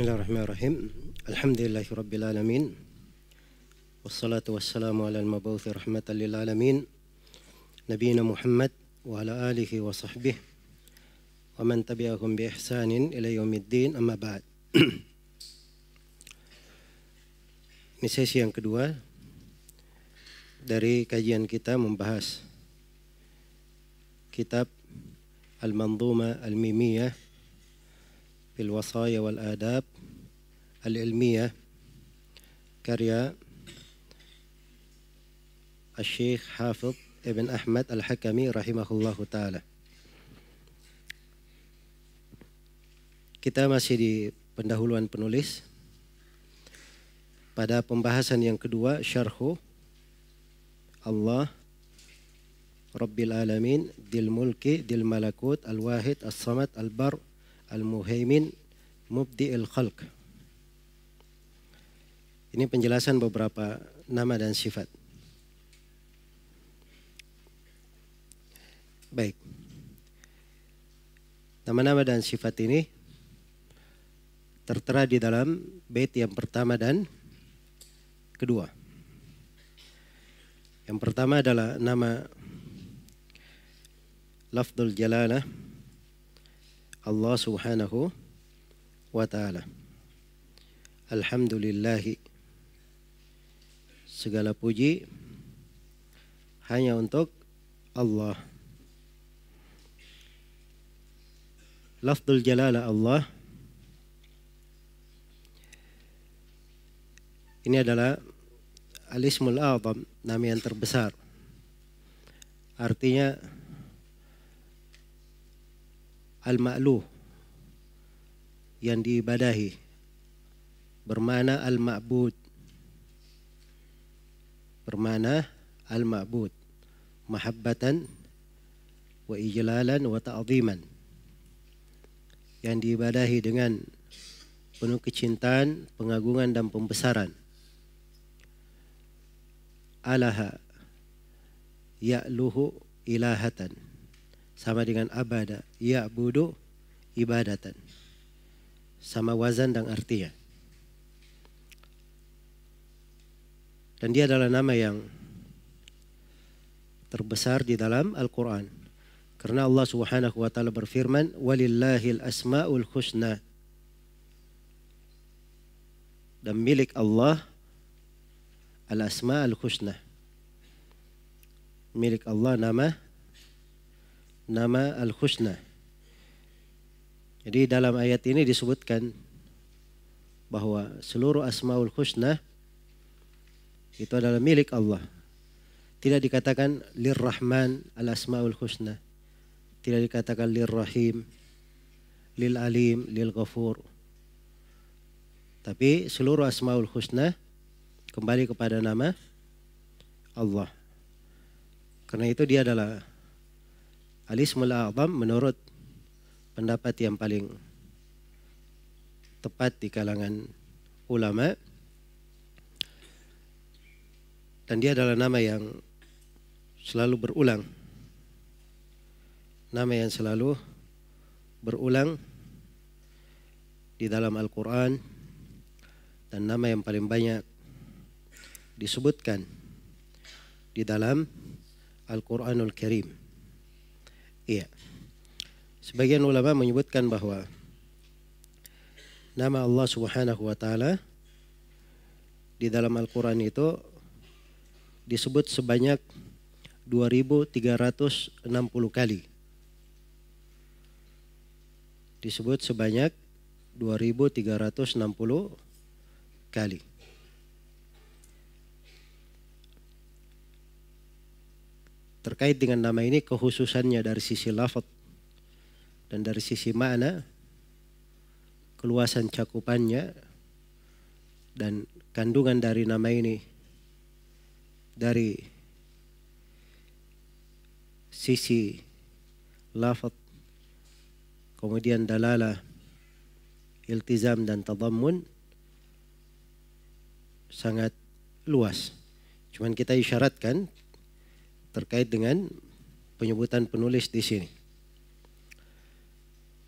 Bismillahirrahmanirrahim. Alhamdulillahirabbil alamin. Wassalatu wassalamu ala al-mab'uts rahmatan lil alamin. Nabiyina Muhammad wa ala alihi wa sahbihi wa man tabi'ahum bi ihsanin ila yaumiddin, amma ba'd. Ini sesi yang kedua dari kajian kita membahas kitab Al-Manzuma Al-Mimiyah fil Wasaya wal Adab Al-Ilmiyah karya Syekh Hafidh Ibn Ahmad Al-Hakami rahimahullahu ta'ala. Kita masih di pendahuluan penulis pada pembahasan yang kedua, syarhu Allah Rabbil Alamin Dil Mulki Dil Malakut Al-Wahid As-Samad Al-Bar Al-Muhaimin Mubdi'il Khalq. Ini penjelasan beberapa nama dan sifat. Baik. Nama-nama dan sifat ini tertera di dalam bait yang pertama dan kedua. Yang pertama adalah nama lafdzul jalalah Allah subhanahu wa ta'ala. Alhamdulillahi, segala puji hanya untuk Allah. Lafdzul jalalah Allah ini adalah al-ismul a'zam, nama yang terbesar. Artinya al-ma'luh, yang diibadahi, bermakna al-ma'bud, bermakna al-ma'bud, mahabbatan wa ijlalan wa ta'ziman, yang diibadahi dengan penuh kecintaan, pengagungan dan pembesaran. Alaha ya'luhu ilahatan, sama dengan abada, ya'budu ibadatan, sama wazan dan artinya. Dan dia adalah nama yang terbesar di dalam Al-Quran. Karena Allah subhanahu wa ta'ala berfirman, walillahil asma'ul husna. Dan milik Allah al-asma'ul husna. Milik Allah nama al-husna. Jadi dalam ayat ini disebutkan bahwa seluruh asmaul husna itu adalah milik Allah. Tidak dikatakan lirrahman al-asmaul husna, tidak dikatakan lirrahim, lilalim, lilghafur. Tapi seluruh asmaul husna kembali kepada nama Allah. Karena itu dia adalah al-ismul a'zam menurut pendapat yang paling tepat di kalangan ulama. Dan dia adalah nama yang selalu berulang. Nama yang selalu berulang di dalam Al-Quran. Dan nama yang paling banyak disebutkan di dalam Al-Quranul Karim. Iya. Sebagian ulama menyebutkan bahwa nama Allah subhanahu wa ta'ala di dalam Al-Quran itu disebut sebanyak 2360 kali. Disebut sebanyak 2360 kali. Terkait dengan nama ini, kekhususannya dari sisi lafaz dan dari sisi makna, keluasan cakupannya dan kandungan dari nama ini dari sisi lafaz, kemudian dalalah, iltizam dan tadammun sangat luas. Cuman kita isyaratkan terkait dengan penyebutan penulis di sini.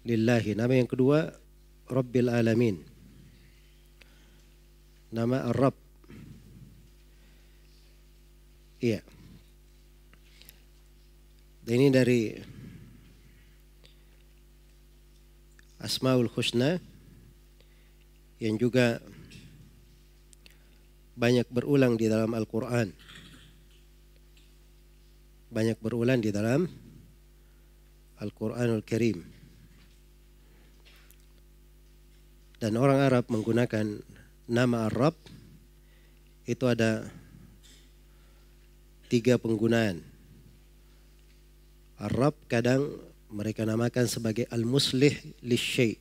Lillahi, nama yang kedua Rabbil Alamin. nama Ar-Rabb. Iya. Dan ini dari Asmaul Husna yang juga banyak berulang di dalam Al-Quran. Banyak berulang di dalam Al-Quranul Karim. Dan orang Arab menggunakan nama Ar-Rabb itu ada 3 penggunaan. Ar-Rabb kadang mereka namakan sebagai Al-Muslih Lisyai,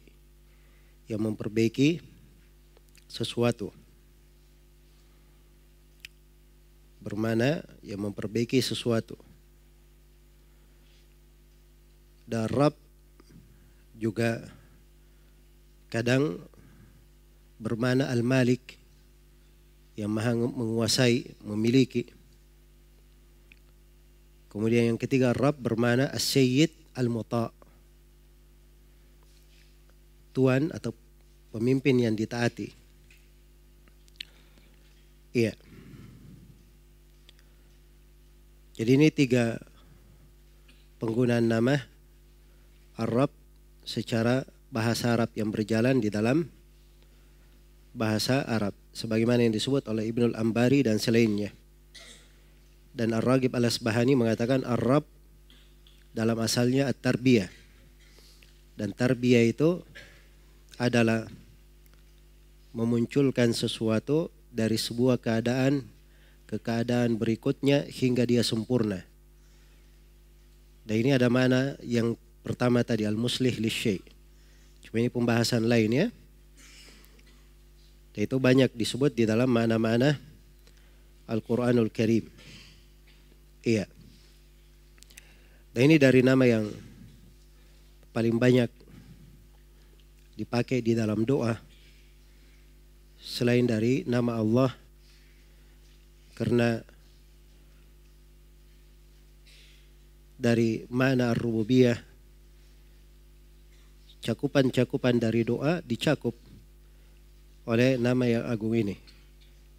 yang memperbaiki sesuatu. Bermana yang memperbaiki sesuatu. Dan Rabb juga kadang bermana Al-Malik, yang maha menguasai, memiliki. Kemudian yang ketiga, Rabb bermana As-Sayyid Al-Muta', tuan atau pemimpin yang ditaati. Iya. Jadi ini 3 penggunaan nama Ar-Rabb secara bahasa Arab yang berjalan di dalam bahasa Arab, sebagaimana yang disebut oleh Ibnul Ambari dan selainnya. Dan Ar-Raghib Al-Asbahani mengatakan Ar-Rabb dalam asalnya At-Tarbiyah. Dan tarbiyah itu adalah memunculkan sesuatu dari sebuah keadaan ke keadaan berikutnya hingga dia sempurna. Dan ini ada makna yang pertama tadi, Al-Muslih Lisyai. Cuma ini pembahasan lain ya. Dan itu banyak disebut di dalam makna-makna Al-Quranul Karim. Iya. Dan ini dari nama yang paling banyak dipakai di dalam doa selain dari nama Allah, karena dari makna Ar-Rububiyah, cakupan-cakupan dari doa dicakup oleh nama yang agung ini.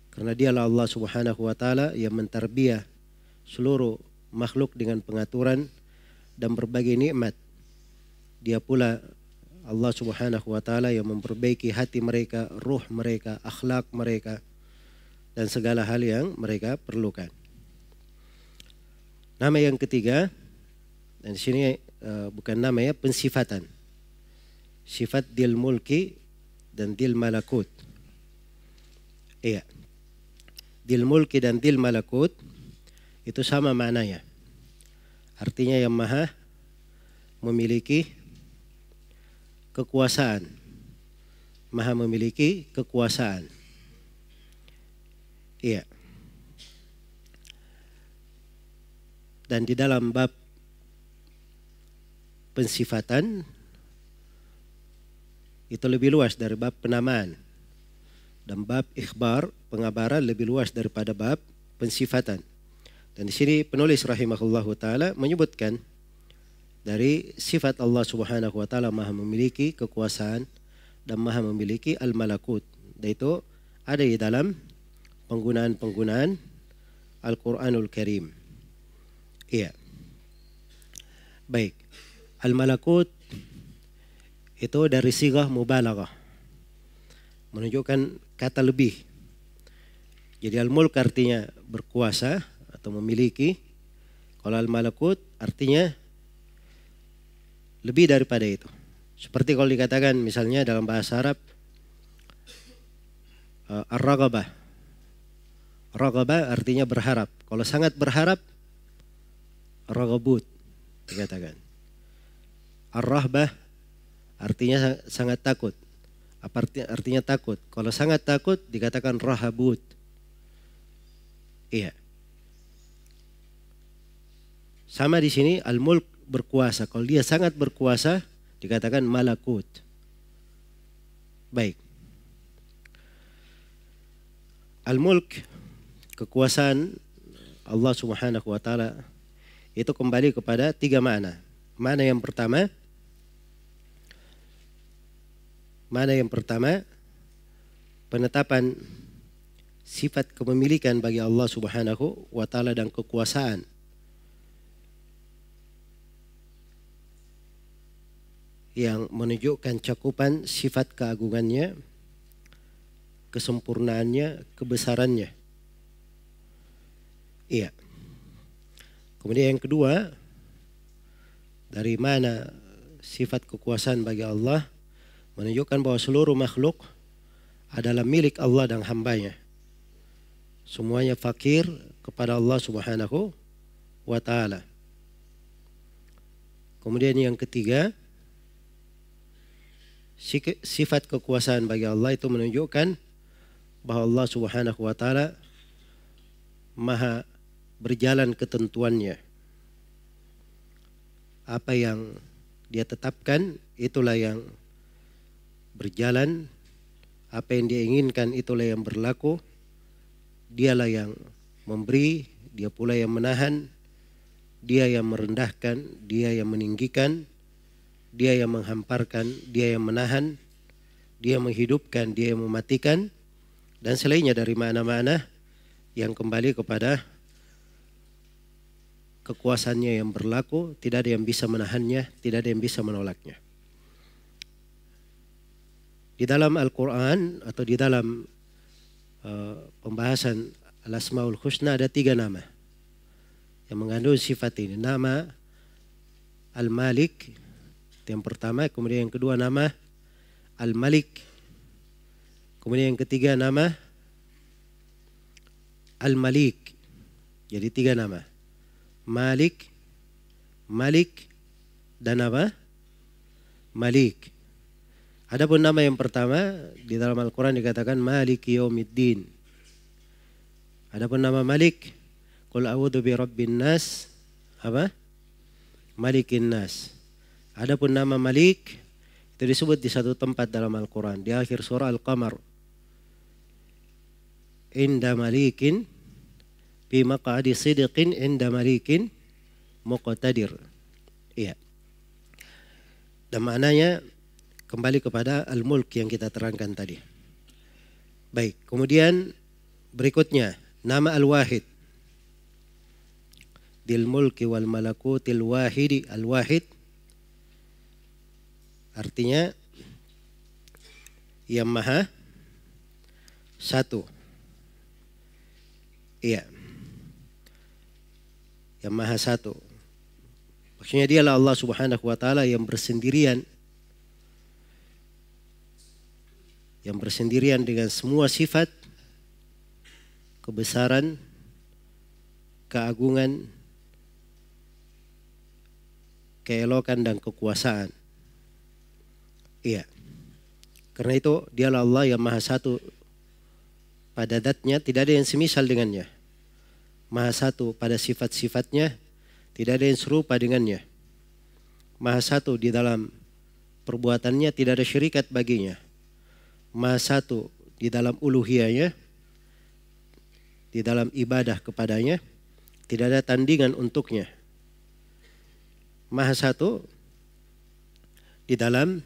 Karena dialah Allah Subhanahu wa taala yang mentarbiyah seluruh makhluk dengan pengaturan dan berbagai nikmat. Dia pula Allah Subhanahu wa taala yang memperbaiki hati mereka, ruh mereka, akhlak mereka, dan segala hal yang mereka perlukan. Nama yang ketiga, dan di sini bukan nama ya, pensifatan. Sifat Dil Mulki dan Dil Malakut. Iya. Dil Mulki dan Dil Malakut itu sama maknanya. Artinya yang maha memiliki kekuasaan. Maha memiliki kekuasaan. Iya. Dan di dalam bab pensifatan itu lebih luas dari bab penamaan. Dan bab ikhbar, pengabaran, lebih luas daripada bab pensifatan. Dan di sini penulis rahimahullahu taala menyebutkan dari sifat Allah Subhanahu wa taala maha memiliki kekuasaan dan maha memiliki al-malakut. Dan itu ada di dalam penggunaan-penggunaan Al-Quranul Karim. Iya. Baik. Al-malakut itu dari sigah mubalaghah, menunjukkan kata lebih. Jadi al-mulk artinya berkuasa atau memiliki. Kalau al-malakut artinya lebih daripada itu. Seperti kalau dikatakan misalnya dalam bahasa Arab ar-raghabah. Raghabah artinya berharap. Kalau sangat berharap, raghabut dikatakan. Ar-rahbah artinya sangat takut. Apa artinya takut? Kalau sangat takut dikatakan rahabut. Iya. Sama di sini al-mulk berkuasa. Kalau dia sangat berkuasa dikatakan malakut. Baik. Al-mulk, kekuasaan Allah Subhanahu wa taala itu kembali kepada 3 makna. Makna yang pertama penetapan sifat kepemilikan bagi Allah Subhanahu wa taala dan kekuasaan. Yang menunjukkan cakupan sifat keagungannya, kesempurnaannya, kebesarannya. Iya. Kemudian yang kedua, dari mana sifat kekuasaan bagi Allah menunjukkan bahwa seluruh makhluk adalah milik Allah dan hambanya. Semuanya fakir kepada Allah Subhanahu wa taala. Kemudian yang ketiga, sifat kekuasaan bagi Allah itu menunjukkan bahwa Allah Subhanahu wa taala maha berjalan ketentuannya. Apa yang dia tetapkan itulah yang berjalan, apa yang dia inginkan itulah yang berlaku. Dialah yang memberi, dia pula yang menahan, dia yang merendahkan, dia yang meninggikan, dia yang menghamparkan, dia yang menahan, dia yang menghidupkan, dia yang mematikan, dan selainnya dari makna-makna yang kembali kepada kekuasaannya yang berlaku. Tidak ada yang bisa menahannya, tidak ada yang bisa menolaknya. Di dalam Al-Quran atau di dalam pembahasan Al-Asmaul Husna ada 3 nama yang mengandung sifat ini. Nama Al-Malik yang pertama, kemudian yang kedua nama Al-Malik, kemudian yang ketiga nama Al-Malik. Jadi 3 nama, Malik, Malik, dan apa? Malik. Adapun nama yang pertama di dalam Al-Quran dikatakan Maliki Yaumiddin. Adapun nama Malik, Qul a'udzu birabbin nas, apa? Malikin nas. Adapun nama Malik itu disebut di satu tempat dalam Al-Quran, di akhir surah Al-Qamar. Inda malikin fi maq'adi sidqin inda malikin muqtadir. Iya. Dan maknanya kembali kepada Al-Mulk yang kita terangkan tadi. Baik, kemudian berikutnya nama Al-Wahid. Dil mulki wal malakutil wahidi. Al-Wahid artinya yang maha satu. Iya. Yang maha satu. Maksudnya dialah Allah Subhanahu wa taala yang bersendirian. Yang bersendirian dengan semua sifat kebesaran, keagungan, keelokan dan kekuasaan. Iya. Karena itu dialah Allah yang maha satu pada zatnya, tidak ada yang semisal dengannya. Maha satu pada sifat-sifatnya, tidak ada yang serupa dengannya. Maha satu di dalam perbuatannya, tidak ada syirikat baginya. Maha satu di dalam uluhiyahnya, di dalam ibadah kepadanya, tidak ada tandingan untuknya. Maha satu di dalam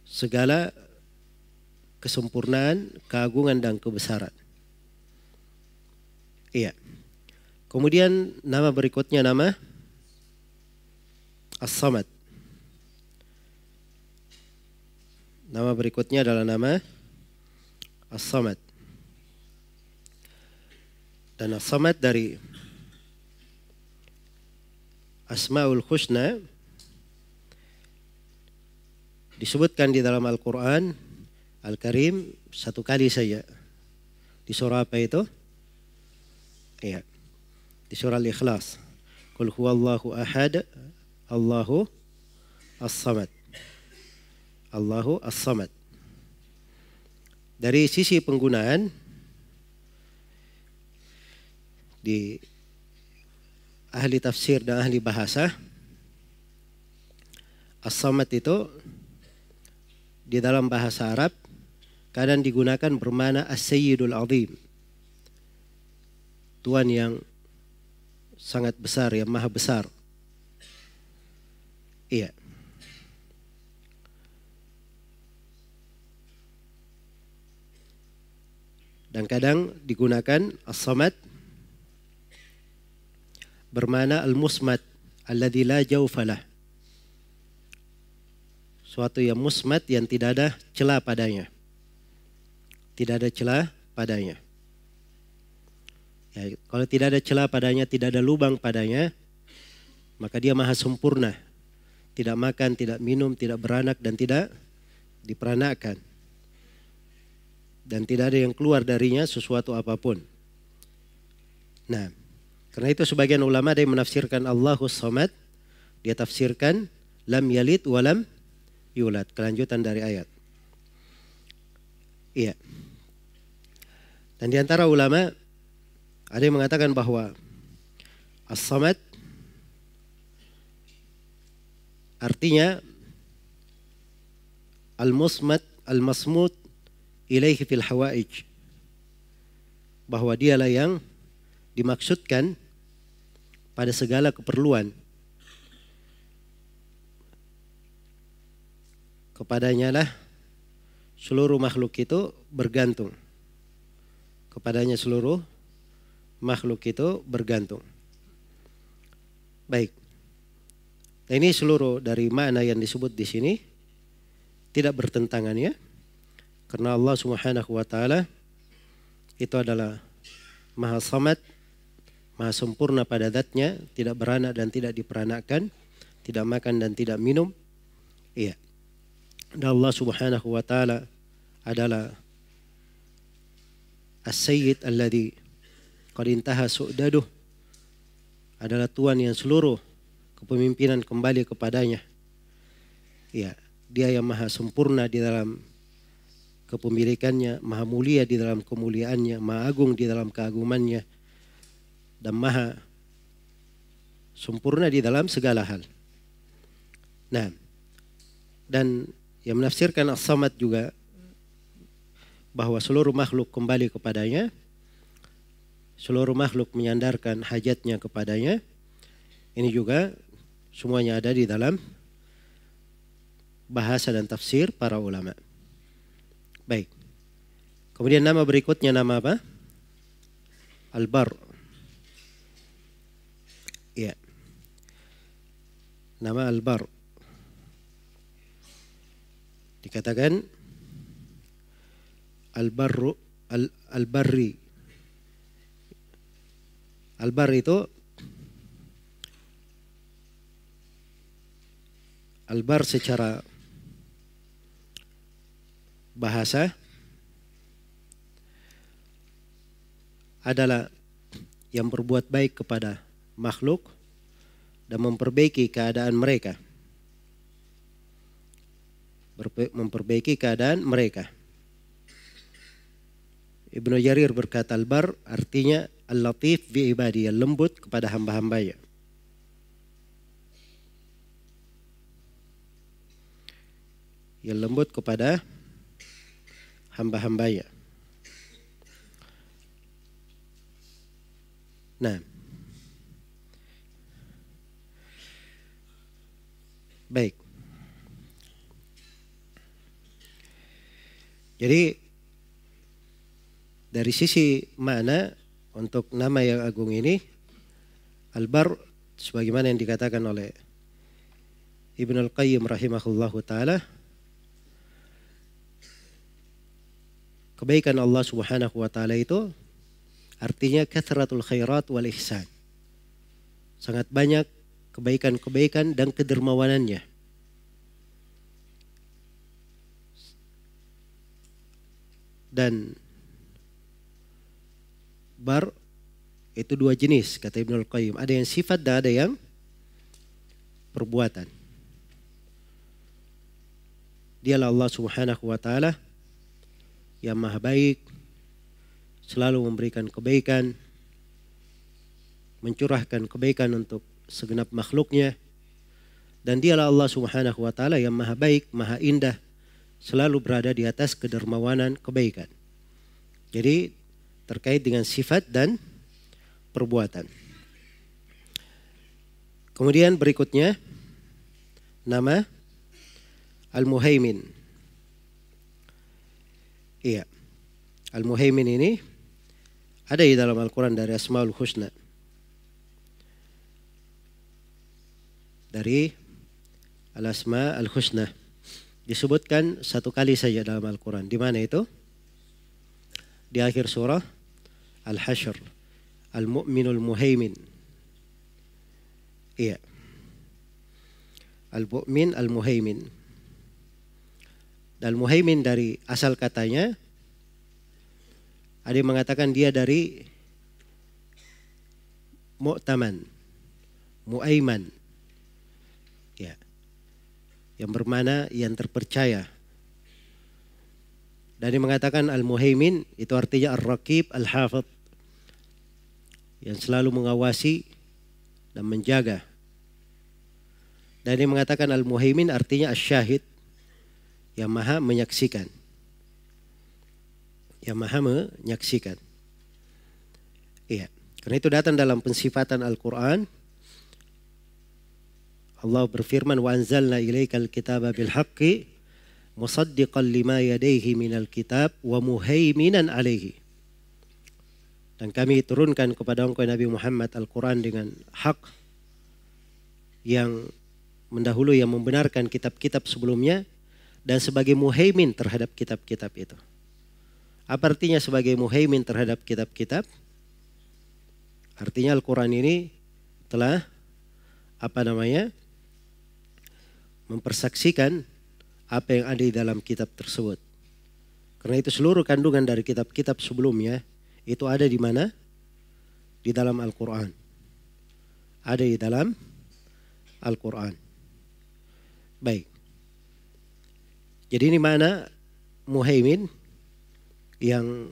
segala kesempurnaan, keagungan dan kebesaran. Iya. Kemudian nama berikutnya nama As-Samad. Nama berikutnya adalah nama As-Samad. Dan As-Samad dari Asmaul Husna disebutkan di dalam Al-Quran Al-Karim 1 kali saja. Di surah apa itu? Iya. Di surah Al-Ikhlas. Qul huwallahu ahad, Allahu as-samad. Allahu as-samad. Dari sisi penggunaan di ahli tafsir dan ahli bahasa, as-samad itu di dalam bahasa Arab kadang digunakan bermakna as-sayyidul azim. Tuhan yang sangat besar, yang maha besar. Iya. Dan kadang digunakan as-samad bermakna al-musmad alladzi la jawfalah. Suatu yang musmad yang tidak ada celah padanya. Tidak ada celah padanya. Ya, kalau tidak ada celah padanya, tidak ada lubang padanya, maka dia maha sempurna. Tidak makan, tidak minum, tidak beranak, dan tidak diperanakkan. Dan tidak ada yang keluar darinya sesuatu apapun. Nah, karena itu sebagian ulama ada yang menafsirkan Allahus Samad, dia tafsirkan lam yalid walam yulad, kelanjutan dari ayat. Iya. Dan di antara ulama ada yang mengatakan bahwa as-samad artinya al-musmad al-masmud ilaihi fil hawaij, bahwa dialah yang dimaksudkan pada segala keperluan. Kepadanya lah seluruh makhluk itu bergantung. Kepadanya seluruh makhluk itu bergantung. Baik. Nah, ini seluruh dari makna yang disebut di sini tidak bertentangan ya. Karena Allah Subhanahu wa taala itu adalah Maha Samad, Maha sempurna pada zatnya, tidak beranak dan tidak diperanakkan, tidak makan dan tidak minum. Iya. Dan Allah Subhanahu wa taala adalah As-Sayyid alladhi qad intaha su'daduh, adalah Tuhan yang seluruh kepemimpinan kembali kepadanya. Iya, dia yang maha sempurna di dalam kepemilikannya, maha mulia di dalam kemuliaannya, maha agung di dalam keagumannya, dan maha sempurna di dalam segala hal. Nah, dan yang menafsirkan as-samad juga bahwa seluruh makhluk kembali kepadanya, seluruh makhluk menyandarkan hajatnya kepadanya. Ini juga semuanya ada di dalam bahasa dan tafsir para ulama. Baik. Kemudian nama berikutnya nama apa? Al-Bar. Ya. Nama Al-Bar. Dikatakan Al-Barru, Al-Barri. Al-Bar itu Al-Bar secara bahasa adalah yang berbuat baik kepada makhluk dan memperbaiki keadaan mereka. Memperbaiki keadaan mereka. Ibnu Jarir berkata Al-Bar artinya Al-Latif bi ibadi, yang lembut kepada hamba-hambanya. Yang lembut kepada hamba-hambanya. Nah, baik. Jadi dari sisi makna untuk nama yang agung ini, Al-Bar sebagaimana yang dikatakan oleh Ibnu Al-Qayyim rahimahullahu taala, kebaikan Allah Subhanahu wa taala itu artinya kathratul khairat wal ihsan. Sangat banyak kebaikan-kebaikan dan kedermawanannya. Dan bar itu dua jenis kata Ibnu Al-Qayyim. Ada yang sifat dan ada yang perbuatan. Dialah Allah Subhanahu wa taala yang maha baik, selalu memberikan kebaikan, mencurahkan kebaikan untuk segenap makhluknya. Dan dialah Allah Subhanahu wa taala yang maha baik, maha indah, selalu berada di atas kedermawanan kebaikan. Jadi terkait dengan sifat dan perbuatan. Kemudian berikutnya nama Al-Muhaimin. Iya. Al-Muhaimin ini ada di dalam Al-Quran dari Asmaul Husna. Dari Al-Asma Al-Husna. Disebutkan satu kali saja dalam Al-Quran. Di mana itu? Di akhir surah Al-Hasyr. Al-Mu'minul Muhaimin. Iya. Al-Mu'min Al-Muhaimin. Dan Muhaimin dari asal katanya, ada yang mengatakan dia dari Mu'taman, Mu'aiman. Ya. Yang bermakna yang terpercaya. Dan yang mengatakan Al-Muhaimin itu artinya Ar-Raqib Al-Hafidh, yang selalu mengawasi dan menjaga. Dan yang mengatakan Al-Muhaimin artinya Asy-Syahid, yang maha menyaksikan. Yang maha menyaksikan. Iya. Karena itu datang dalam pensifatan Al-Quran. Allah berfirman, wa anzalna ilaikal kitaba bil haqqi musaddiqan lima yadayhi minal kitab wa muhaiminan alaihi. Dan kami turunkan kepada engkau Nabi Muhammad Al-Quran dengan hak, yang mendahului, yang membenarkan kitab-kitab sebelumnya, dan sebagai muhaimin terhadap kitab-kitab itu. Apa artinya sebagai muhaimin terhadap kitab-kitab? Artinya Al-Quran ini telah mempersaksikan apa yang ada di dalam kitab tersebut. Karena itu seluruh kandungan dari kitab-kitab sebelumnya itu ada di mana? Di dalam Al-Quran. Ada di dalam Al-Quran. Baik. Jadi ini mana muhaimin yang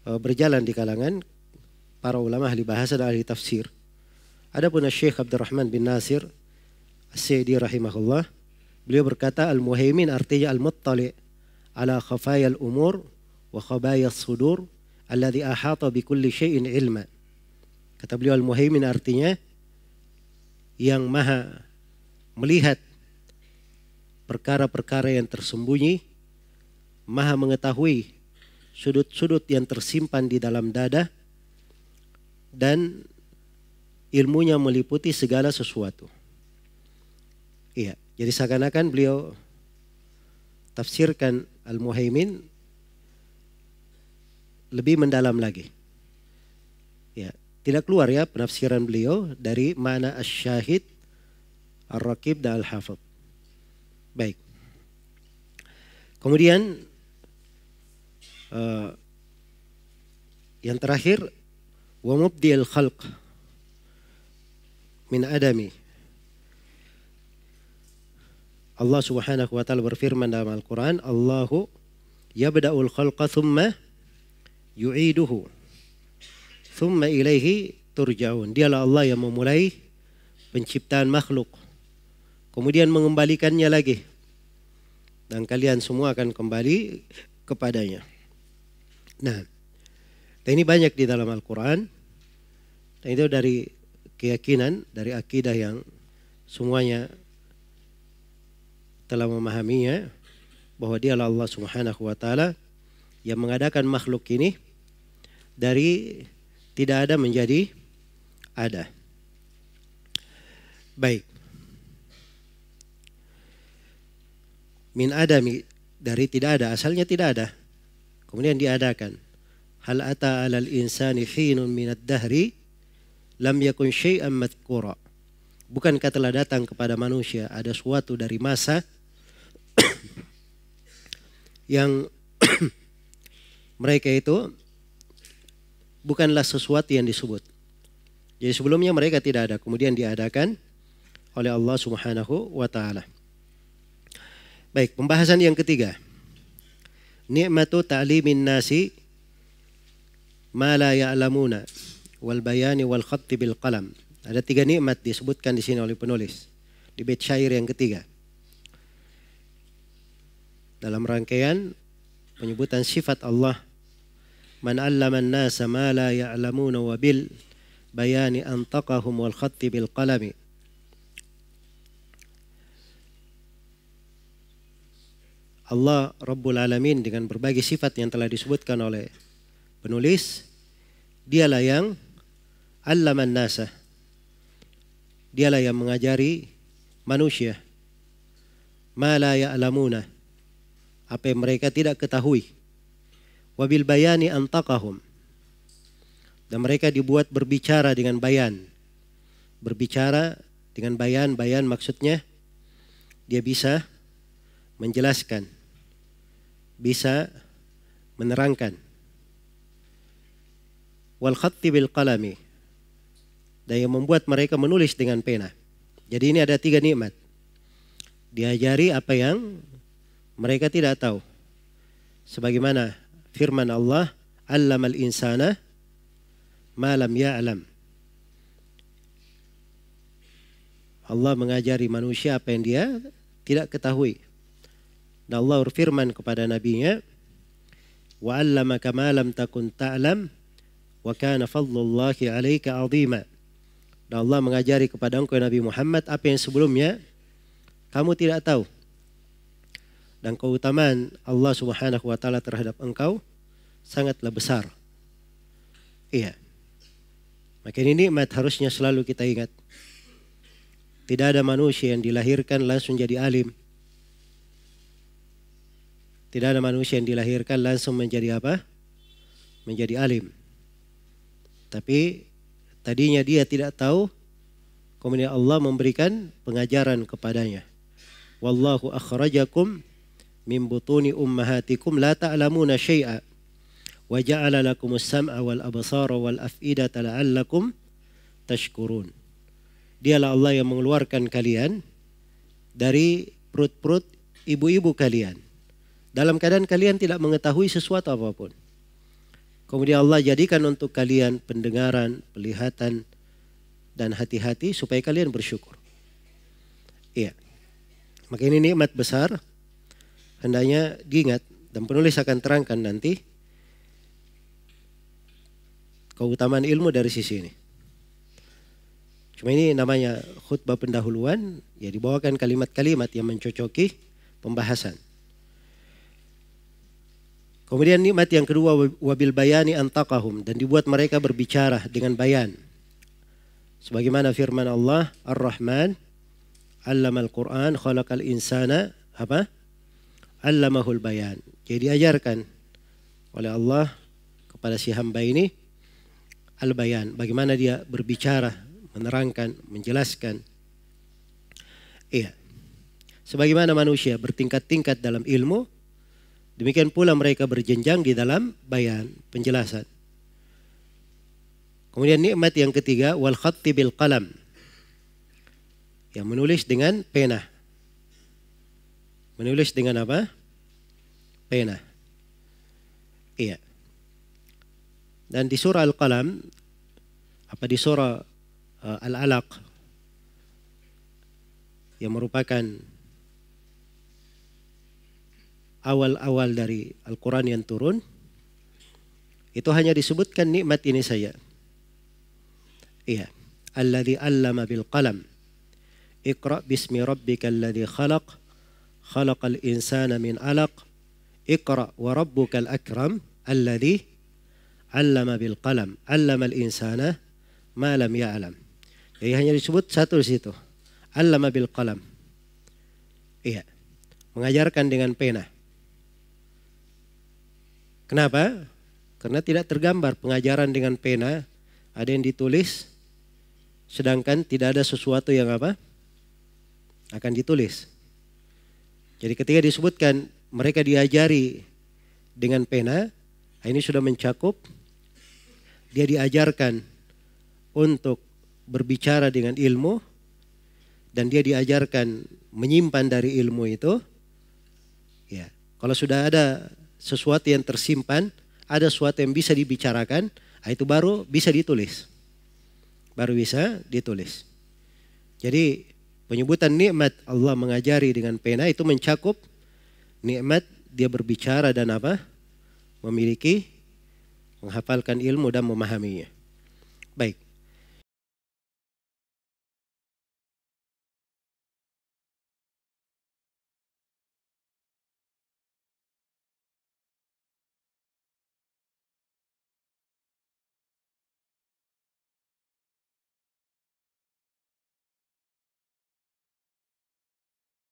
berjalan di kalangan para ulama ahli bahasa dan ahli tafsir. Adapun Syekh Abdurrahman bin Nasir As-Sa'di rahimahullah, beliau berkata Al-Muhaimin artinya Al-Muttali' ala khafaya al-umur wa khabaya as-sudur alladhi ahata bi kulli syai'in ilma. Kata beliau Al-Muhaimin artinya yang maha melihat perkara-perkara yang tersembunyi, maha mengetahui sudut-sudut yang tersimpan di dalam dada, dan ilmunya meliputi segala sesuatu. Iya, jadi seakan-akan beliau tafsirkan Al-Muhaimin lebih mendalam lagi. Ya, tidak keluar ya penafsiran beliau dari makna Asy-Syahid, Ar-Raqib dan Al-Hafidh. Baik. Kemudian yang terakhir, wa mubdi'il khalq min adami. Allah Subhanahu wa taala berfirman dalam Al-Qur'an, Allahu yabda'ul khalqa thumma yu'iduhu thumma ilaihi turja'un. Dialah Allah yang memulai penciptaan makhluk, kemudian mengembalikannya lagi, dan kalian semua akan kembali kepadanya. Nah, ini banyak di dalam Al-Quran, dan itu dari keyakinan, dari akidah yang semuanya telah memahaminya, bahwa dialah Allah Subhanahu wa taala yang mengadakan makhluk ini dari tidak ada menjadi ada. Baik. Min adami, dari tidak ada, asalnya tidak ada, kemudian diadakan. Hal ata 'alal insani hinun minad dahri lam yakun syai'an madhkura. Bukankah telah datang kepada manusia ada suatu dari masa yang mereka itu bukanlah sesuatu yang disebut. Jadi sebelumnya mereka tidak ada, kemudian diadakan oleh Allah Subhanahu wa taala. Baik, pembahasan yang ketiga. Ni'matu ta'limin nasi ma la ya'lamuna wal bayani wal khatti bil qalam. Ada 3 nikmat disebutkan di sini oleh penulis di bait syair yang ketiga. Dalam rangkaian penyebutan sifat Allah, man 'allama an-nasa ma la ya'lamuna wa bil bayani antaqahum wal khatti bil qalami. Allah Rabbul Alamin dengan berbagai sifat yang telah disebutkan oleh penulis, dialah yang allaman nasa, dialah yang mengajari manusia ma la ya'lamuna, apa yang mereka tidak ketahui. Wabil bayani antaqahum, dan mereka dibuat berbicara dengan bayan. Berbicara dengan bayan, bayan maksudnya dia bisa menjelaskan, bisa menerangkan. Wal khatti bil qalami, dan yang membuat mereka menulis dengan pena. Jadi ini ada 3 nikmat. Diajari apa yang mereka tidak tahu. Sebagaimana firman Allah, allamal insana ma lam ya'lam. Allah mengajari manusia apa yang dia tidak ketahui. Dan Allah berfirman kepada nabinya, wa 'allamaka ma lam takun ta'lam wa kana fadlullahi 'alaika 'azima. Dan Allah mengajari kepada engkau Nabi Muhammad apa yang sebelumnya kamu tidak tahu. Dan keutamaan Allah Subhanahu wa taala terhadap engkau sangatlah besar. Iya. Maka ini nikmat harusnya selalu kita ingat. Tidak ada manusia yang dilahirkan langsung jadi alim. Tidak ada manusia yang dilahirkan langsung menjadi apa? Menjadi alim. Tapi tadinya dia tidak tahu, kemudian Allah memberikan pengajaran kepadanya. Wallahu akhrajakum min butuni ummahatikum la ta'lamuna syai'a wa ja'ala lakumus sam'a wal absara wal af'idata la'allakum tashkurun. Dialah Allah yang mengeluarkan kalian dari perut-perut ibu-ibu kalian dalam keadaan kalian tidak mengetahui sesuatu apapun. Kemudian Allah jadikan untuk kalian pendengaran, penglihatan, dan hati-hati supaya kalian bersyukur. Iya. Maka ini nikmat besar, hendaknya diingat, dan penulis akan terangkan nanti keutamaan ilmu dari sisi ini. Cuma ini namanya khutbah pendahuluan, ya dibawakan kalimat-kalimat yang mencocoki pembahasan. Kemudian nikmat yang kedua, wabil bayani antaqahum, dan dibuat mereka berbicara dengan bayan. Sebagaimana firman Allah, Ar-Rahman, Allamal Quran, khalaqal insana, apa? Allamahul bayan. Jadi diajarkan oleh Allah kepada si hamba ini al-bayan, bagaimana dia berbicara, menerangkan, menjelaskan. Iya. Sebagaimana manusia bertingkat-tingkat dalam ilmu, demikian pula mereka berjenjang di dalam bayan, penjelasan. Kemudian nikmat yang ketiga, wal khatti bil qalam, yang menulis dengan pena. Menulis dengan apa? Pena. Iya. Dan di surah Al-Qalam, apa di surah Al-Alaq, yang merupakan awal-awal dari Al-Quran yang turun, itu hanya disebutkan nikmat ini saja. Iya. Alladzi 'allama bil qalam. Iqra bismi rabbikal ladzi khalaq. Khalaqal insana min 'alaq. Iqra wa rabbukal akram alladzi 'allama bil qalam. 'Allamal insana ma lam ya'lam. Jadi hanya disebut satu di situ. 'Allama bil qalam. Iya. Mengajarkan dengan pena. Kenapa? Karena tidak tergambar pengajaran dengan pena, ada yang ditulis, sedangkan tidak ada sesuatu yang apa? Akan ditulis. Jadi ketika disebutkan mereka diajari dengan pena, ini sudah mencakup, dia diajarkan untuk berbicara dengan ilmu, dan dia diajarkan menyimpan dari ilmu itu. Ya, kalau sudah ada sesuatu yang tersimpan, ada sesuatu yang bisa dibicarakan, itu baru bisa ditulis. Baru bisa ditulis. Jadi penyebutan nikmat Allah mengajari dengan pena itu mencakup nikmat dia berbicara dan apa? Memiliki, menghafalkan ilmu dan memahaminya. Baik.